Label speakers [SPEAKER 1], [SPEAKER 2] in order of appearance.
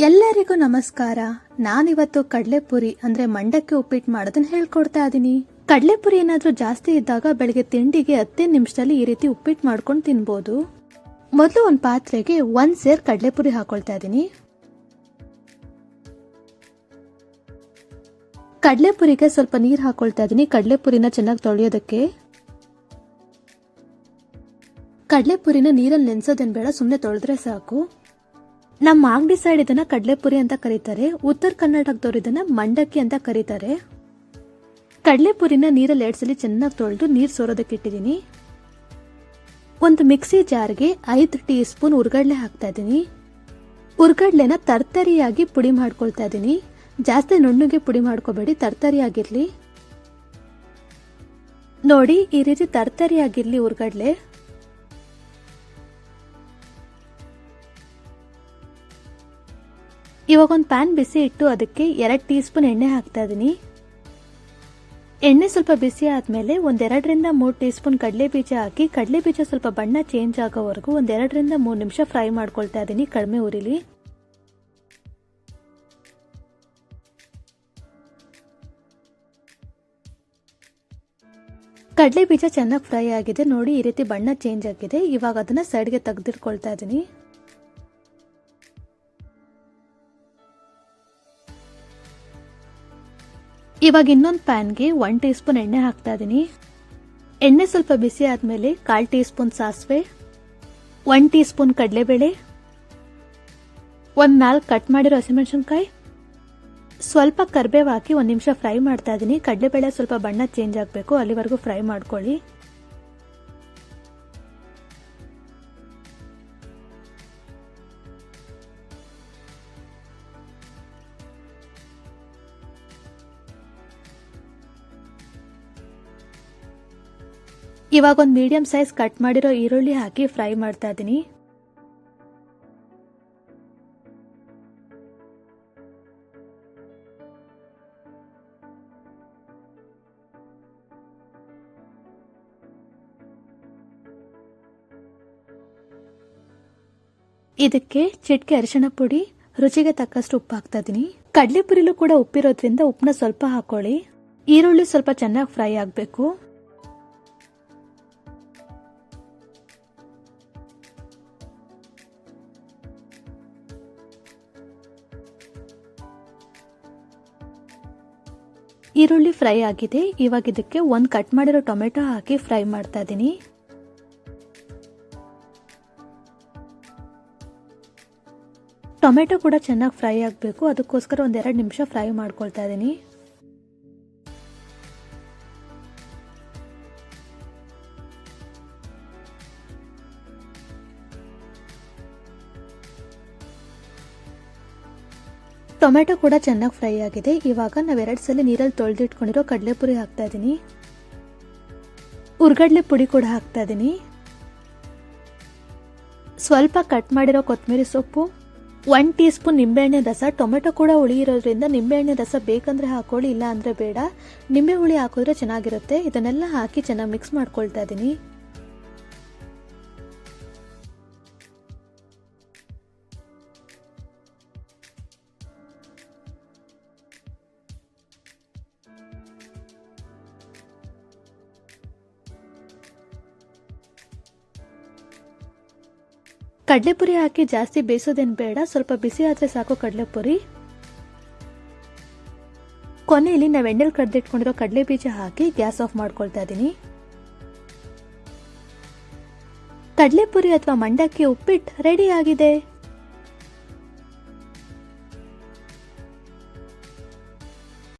[SPEAKER 1] ಎಲ್ಲರಿಗೂ ನಮಸ್ಕಾರ. ನಾನಿವತ್ತು ಕಡಲೆಪುರಿ ಅಂದ್ರೆ ಮಂಡಕ್ಕಿ ಉಪ್ಪಿಟ್ಟು ಮಾಡೋದನ್ನ ಹೇಳ್ಕೊಡ್ತಾ ಇದೀನಿ. ಕಡಲೆಪುರಿ ಏನಾದ್ರೂ ಜಾಸ್ತಿ ಇದ್ದಾಗ ಬೆಳಗ್ಗೆ ತಿಂಡಿಗೆ 10 ನಿಮಿಷದಲ್ಲಿ ಈ ರೀತಿ ಉಪ್ಪಿಟ್ಟು ಮಾಡ್ಕೊಂಡು ತಿನ್ಬೋದು. ಮೊದಲು ಒಂದು ಪಾತ್ರೆಗೆ 1 ಸೇರ್ ಕಡಲೆಪುರಿ ಹಾಕೊಳ್ತಾ ಇದೀನಿ. ಕಡಲೆಪುರಿಗೆ ಸ್ವಲ್ಪ ನೀರು ಹಾಕೊಳ್ತಾ ಇದೀನಿ, ಕಡಲೆಪುರಿನ ಚೆನ್ನಾಗಿ ತೊಳೆಯೋದಕ್ಕೆ. ಕಡಲೆಪುರಿನ ನೀರಲ್ಲಿ ನೆನೆಸೋದೇನು ಬೇಡ, ಸುಮ್ಮನೆ ತೊಳೆದ್ರೆ ಸಾಕು. ನಮ್ಮ ಮಾಗಡಿ ಸೈಡ್ ಇದನ್ನ ಕಡಲೆಪುರಿ ಅಂತ ಕರೀತಾರೆ, ಉತ್ತರ ಕರ್ನಾಟಕದವ್ರು ಇದನ್ನ ಮಂಡಕ್ಕಿ ಅಂತ ಕರೀತಾರೆ. ಕಡಲೆಪುರಿನ ನೀರಲ್ಲಿ 2 ಸಲ ಚೆನ್ನಾಗಿ ತೊಳೆದು ನೀರು ಸೋರೋದಕ್ಕೆ ಇಟ್ಟಿದ್ದೀನಿ. ಒಂದು ಮಿಕ್ಸಿ ಜಾರ್ಗೆ 5 ಟೀ ಸ್ಪೂನ್ ಹುರ್ಗಡ್ಲೆ ಹಾಕ್ತಾ ಇದ್ದೀನಿ. ಹುರ್ಗಡ್ಲೆನ ತರ್ತರಿಯಾಗಿ ಪುಡಿ ಮಾಡ್ಕೊಳ್ತಾ ಇದ್ದೀನಿ. ಜಾಸ್ತಿ ನುಣ್ಣಗೆ ಪುಡಿ ಮಾಡ್ಕೋಬೇಡಿ, ತರ್ತರಿಯಾಗಿರ್ಲಿ. ನೋಡಿ, ಈ ರೀತಿ ತರ್ತರಿಯಾಗಿರ್ಲಿ ಹುರ್ಗಡ್ಲೆ. ಇವಾಗ ಒಂದು ಪ್ಯಾನ್ ಬಿಸಿ ಇಟ್ಟು ಅದಕ್ಕೆ 2 ಟೀ ಸ್ಪೂನ್ ಎಣ್ಣೆ ಹಾಕ್ತಾ ಇದೀನಿ. ಎಣ್ಣೆ ಸ್ವಲ್ಪ ಬಿಸಿ ಆದ್ಮೇಲೆ 1-2 ರಿಂದ 3 ಟೀ ಸ್ಪೂನ್ ಕಡಲೆ ಬೀಜ ಹಾಕಿ, ಕಡಲೆ ಬೀಜ ಸ್ವಲ್ಪ ಬಣ್ಣ ಚೇಂಜ್ ಆಗೋವರೆಗೂ 1-2 ರಿಂದ 3 ನಿಮಿಷ ಫ್ರೈ ಮಾಡ್ಕೊಳ್ತಾ ಇದೀನಿ, ಕಡಿಮೆ ಉರಿಲಿ. ಕಡಲೆ ಬೀಜ ಚೆನ್ನಾಗಿ ಫ್ರೈ ಆಗಿದೆ ನೋಡಿ, ಈ ರೀತಿ ಬಣ್ಣ ಚೇಂಜ್ ಆಗಿದೆ. ಇವಾಗ ಅದನ್ನ ಸೈಡ್ಗೆ ತೆಗೆದಿಟ್ಕೊಳ್ತಾ ಇದೀನಿ. ಇವಾಗ ಇನ್ನೊಂದು ಪ್ಯಾನ್ಗೆ 1 ಟೀ ಸ್ಪೂನ್ ಎಣ್ಣೆ ಹಾಕ್ತಾ ಇದೀನಿ. ಎಣ್ಣೆ ಸ್ವಲ್ಪ ಬಿಸಿ ಆದ್ಮೇಲೆ 1/4 ಟೀ ಸ್ಪೂನ್ ಸಾಸಿವೆ, 1 ಟೀ ಸ್ಪೂನ್ ಕಡಲೆಬೇಳೆ, 4 ಕಟ್ ಮಾಡಿರೋ ಹಸಿಮೆಣಸಿನಕಾಯಿ, ಸ್ವಲ್ಪ ಕರಿಬೇವು ಹಾಕಿ 1 ನಿಮಿಷ ಫ್ರೈ ಮಾಡ್ತಾ ಇದೀನಿ. ಕಡಲೆಬೇಳೆ ಸ್ವಲ್ಪ ಬಣ್ಣ ಚೇಂಜ್ ಆಗಬೇಕು, ಅಲ್ಲಿವರೆಗೂ ಫ್ರೈ ಮಾಡ್ಕೊಳ್ಳಿ. ಇವಾಗ ಒಂದು ಮೀಡಿಯಂ ಸೈಜ್ ಕಟ್ ಮಾಡಿರೋ ಈರುಳ್ಳಿ ಹಾಕಿ ಫ್ರೈ ಮಾಡ್ತಾ ಇದೀನಿ. ಇದಕ್ಕೆ ಚಿಟಿಕೆ ಅರಿಶಿಣ ಪುಡಿ, ರುಚಿಗೆ ತಕ್ಕಷ್ಟು ಉಪ್ಪು ಹಾಕ್ತಾ ಇದೀನಿ. ಕಡಲೆಪುರಿಲೂ ಕೂಡ ಉಪ್ಪಿರೋದ್ರಿಂದ ಉಪ್ಪನ್ನ ಸ್ವಲ್ಪ ಹಾಕೊಳ್ಳಿ. ಈರುಳ್ಳಿ ಸ್ವಲ್ಪ ಚೆನ್ನಾಗಿ ಫ್ರೈ ಆಗಬೇಕು. ಈರುಳ್ಳಿ ಫ್ರೈ ಆಗಿದೆ. ಇವಾಗ ಇದಕ್ಕೆ 1 ಕಟ್ ಮಾಡಿರೋ ಟೊಮೆಟೊ ಹಾಕಿ ಫ್ರೈ ಮಾಡ್ತಾ ಇದೀನಿ. ಟೊಮೆಟೊ ಕೂಡ ಚೆನ್ನಾಗಿ ಫ್ರೈ ಆಗಬೇಕು, ಅದಕ್ಕೋಸ್ಕರ 1-2 ನಿಮಿಷ ಫ್ರೈ ಮಾಡ್ಕೊಳ್ತಾ ಇದೀನಿ. ಟೊಮೆಟೊ ಕೂಡ ಚೆನ್ನಾಗಿ ಫ್ರೈ ಆಗಿದೆ. ಇವಾಗ ನಾವು 2 ಸಲ ನೀರಲ್ಲಿ ತೊಳೆದಿಟ್ಕೊಂಡಿರೋ ಕಡಲೆಪುರಿ ಹಾಕ್ತಾ ಇದೀನಿ. ಹುರ್ಗಡ್ಲೆ ಪುಡಿ ಕೂಡ ಹಾಕ್ತಾ ಇದೀನಿ. ಸ್ವಲ್ಪ ಕಟ್ ಮಾಡಿರೋ ಕೊತ್ತಂಬರಿ ಸೊಪ್ಪು, 1 ಟೀ ಸ್ಪೂನ್ ನಿಂಬೆಹಣ್ಣೆ ರಸ. ಟೊಮೆಟೊ ಕೂಡ ಹುಳಿ ಇರೋದ್ರಿಂದ ನಿಂಬೆಹಣ್ಣೆ ರಸ ಬೇಕಂದ್ರೆ ಹಾಕೊಳ್ಳಿ, ಇಲ್ಲ ಅಂದ್ರೆ ಬೇಡ. ನಿಂಬೆ ಹುಳಿ ಹಾಕಿದ್ರೆ ಚೆನ್ನಾಗಿರುತ್ತೆ. ಇದನ್ನೆಲ್ಲ ಹಾಕಿ ಚೆನ್ನಾಗಿ ಮಿಕ್ಸ್ ಮಾಡ್ಕೊಳ್ತಾ ಇದೀನಿ. ಕಡಲೆಪುರಿ ಹಾಕಿ ಜಾಸ್ತಿ ಬೇಯಿಸೋದೇನು ಬೇಡ, ಸ್ವಲ್ಪ ಬಿಸಿ ಆದ್ರೆ ಸಾಕು ಕಡಲೆಪುರಿ. ಕೊನೆಯಲ್ಲಿ ನಾವು ಎಣ್ಣೆಲಿ ಕಡ್ದಿಟ್ಕೊಂಡಿರೋ ಕಡಲೆ ಬೀಜ ಹಾಕಿ ಗ್ಯಾಸ್ ಆಫ್ ಮಾಡ್ಕೊಳ್ತಾ ಇದೀನಿ. ಕಡಲೆಪುರಿ ಅಥವಾ ಮಂಡಕ್ಕಿ ಉಪ್ಪಿಟ್ಟು ರೆಡಿ ಆಗಿದೆ.